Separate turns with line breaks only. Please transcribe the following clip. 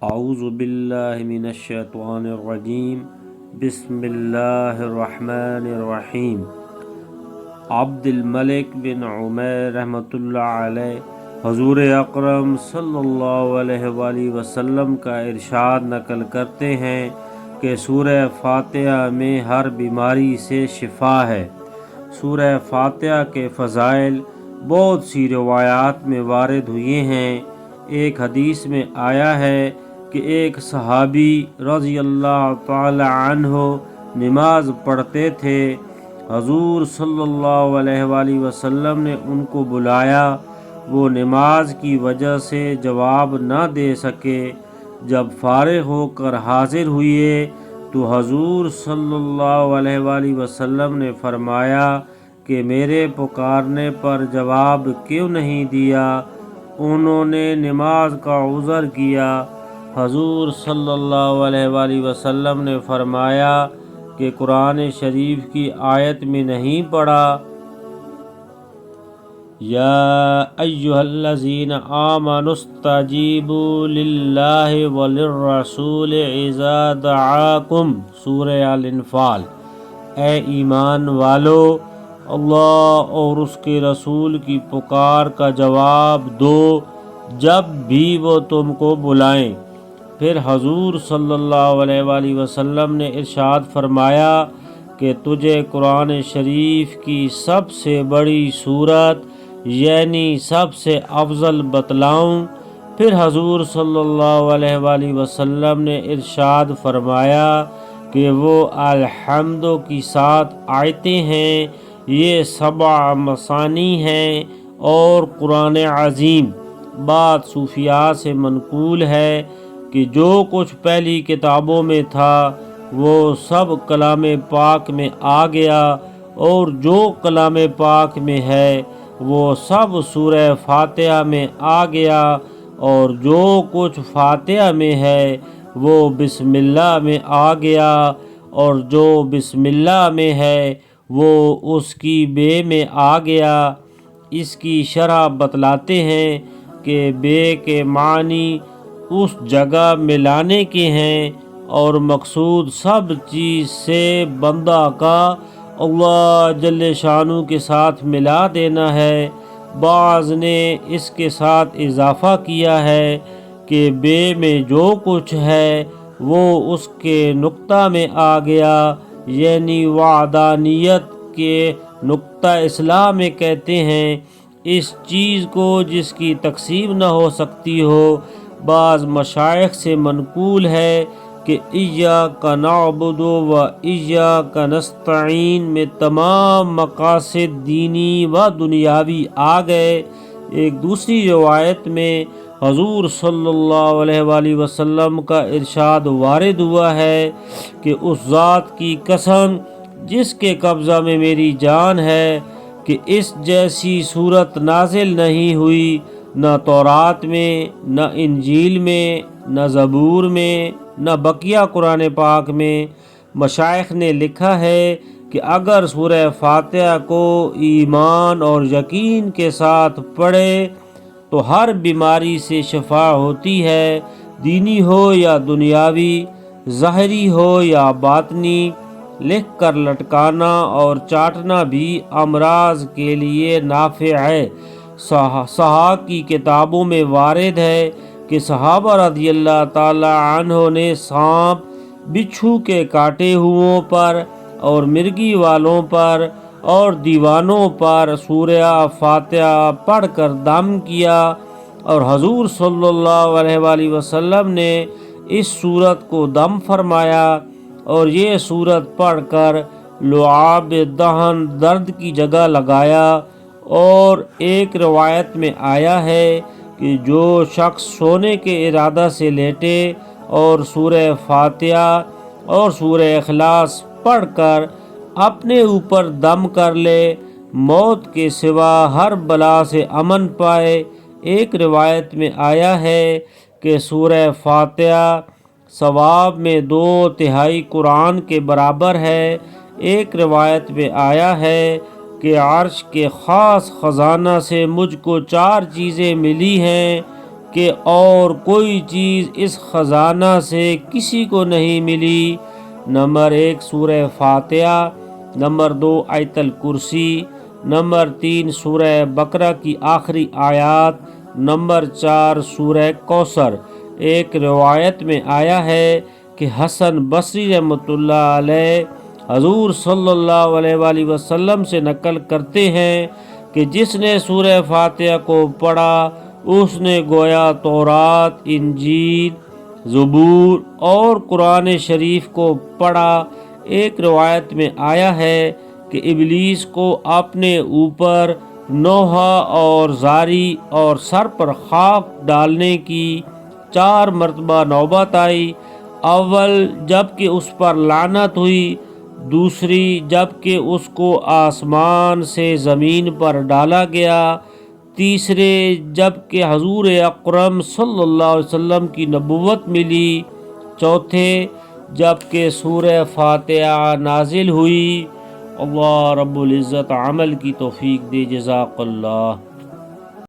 اعوذ باللہ من الشیطان الرجیم بسم اللہ الرحمن الرحیم۔ عبد الملک بن عمیر رحمۃ اللہ علیہ حضور اکرم صلی اللہ علیہ وآلہ وسلم کا ارشاد نقل کرتے ہیں کہ سورہ فاتحہ میں ہر بیماری سے شفا ہے۔ سورہ فاتحہ کے فضائل بہت سی روایات میں وارد ہوئے ہیں۔ ایک حدیث میں آیا ہے کہ ایک صحابی رضی اللہ تعالی عنہ نماز پڑھتے تھے۔ حضور صلی اللہ علیہ وآلہ وسلم نے ان کو بلایا، وہ نماز کی وجہ سے جواب نہ دے سکے۔ جب فارغ ہو کر حاضر ہوئے تو حضور صلی اللہ علیہ وآلہ وسلم نے فرمایا کہ میرے پکارنے پر جواب کیوں نہیں دیا؟ انہوں نے نماز کا عذر کیا۔ حضور صلی اللہ علیہ وآلہ وسلم نے فرمایا کہ قرآن شریف کی آیت میں نہیں پڑھا یا ایھا الذین آمنوا استجیبوا للہ وللرسول اذا دعاکم، سورہ الانفال۔ اے ایمان والو، اللہ اور اس کے رسول کی پکار کا جواب دو جب بھی وہ تم کو بلائیں۔ پھر حضور صلی اللہ علیہ وآلہ وسلم نے ارشاد فرمایا کہ تجھے قرآن شریف کی سب سے بڑی سورت یعنی سب سے افضل بتلاؤں؟ پھر حضور صلی اللہ علیہ وآلہ وسلم نے ارشاد فرمایا کہ وہ الحمد کی 7 آیتیں ہیں، یہ 7 مثانی ہیں اور قرآن عظیم۔ بات صوفیاء سے منقول ہے کہ جو کچھ پہلی کتابوں میں تھا وہ سب کلام پاک میں آ گیا، اور جو کلام پاک میں ہے وہ سب سورہ فاتحہ میں آ گیا، اور جو کچھ فاتحہ میں ہے وہ بسم اللہ میں آ گیا، اور جو بسم اللہ میں ہے وہ اس کی بے میں آ گیا۔ اس کی شرح بتلاتے ہیں کہ بے کے معنی اس جگہ ملانے کے ہیں، اور مقصود سب چیز سے بندہ کا اللہ جل شانہ کے ساتھ ملا دینا ہے۔ بعض نے اس کے ساتھ اضافہ کیا ہے کہ بے میں جو کچھ ہے وہ اس کے نقطہ میں آ گیا، یعنی وحدانیت کے نقطہ اصلاح میں کہتے ہیں اس چیز کو جس کی تقسیم نہ ہو سکتی ہو۔ بعض مشائخ سے منقول ہے کہ ایاک نعبد و ایاک نستعین میں تمام مقاصد دینی و دنیاوی آ گئے۔ ایک دوسری روایت میں حضور صلی اللہ علیہ وآلہ وسلم کا ارشاد وارد ہوا ہے کہ اس ذات کی قسم جس کے قبضہ میں میری جان ہے کہ اس جیسی صورت نازل نہیں ہوئی، نہ تورات میں، نہ انجیل میں، نہ زبور میں، نہ بقیہ قرآن پاک میں۔ مشائخ نے لکھا ہے کہ اگر سورہ فاتحہ کو ایمان اور یقین کے ساتھ پڑھے تو ہر بیماری سے شفا ہوتی ہے، دینی ہو یا دنیاوی، ظاہری ہو یا باطنی۔ لکھ کر لٹکانا اور چاٹنا بھی امراض کے لیے نافع ہے۔ صحاح کی کتابوں میں وارد ہے کہ صحابہ رضی اللہ تعالی عنہ نے سانپ، بچھو کے کاٹے ہوئوں پر اور مرغی والوں پر اور دیوانوں پر سورہ فاتحہ پڑھ کر دم کیا، اور حضور صلی اللہ علیہ وآلہ وسلم نے اس سورت کو دم فرمایا، اور یہ سورت پڑھ کر لعاب دہن درد کی جگہ لگایا۔ اور ایک روایت میں آیا ہے کہ جو شخص سونے کے ارادہ سے لیٹے اور سورہ فاتحہ اور سورہ اخلاص پڑھ کر اپنے اوپر دم کر لے، موت کے سوا ہر بلا سے امن پائے۔ ایک روایت میں آیا ہے کہ سورہ فاتحہ ثواب میں 2/3 قرآن کے برابر ہے۔ ایک روایت میں آیا ہے کہ عرش کے خاص خزانہ سے مجھ کو 4 چیزیں ملی ہیں کہ اور کوئی چیز اس خزانہ سے کسی کو نہیں ملی۔ نمبر 1 سورہ فاتحہ، نمبر 2 آیت الکرسی، نمبر 3 سورہ بقرہ کی آخری آیات، نمبر 4 سورہ کوثر۔ ایک روایت میں آیا ہے کہ حسن بصری رحمۃ اللہ علیہ حضور صلی اللہ علیہ وآلہ وسلم سے نقل کرتے ہیں کہ جس نے سورہ فاتحہ کو پڑھا اس نے گویا تورات، انجیل، زبور اور قرآن شریف کو پڑھا۔ ایک روایت میں آیا ہے کہ ابلیس کو اپنے اوپر نوحہ اور زاری اور سر پر خاک ڈالنے کی 4 مرتبہ نوبت آئی۔ اول جب کہ اس پر لعنت ہوئی، دوسری جب کہ اس کو آسمان سے زمین پر ڈالا گیا، تیسرے جب کہ حضور اکرم صلی اللہ علیہ وسلم کی نبوت ملی، چوتھے جب کہ سورہ فاتحہ نازل ہوئی۔ اللہ رب العزت عمل کی توفیق دے۔ جزاک اللہ۔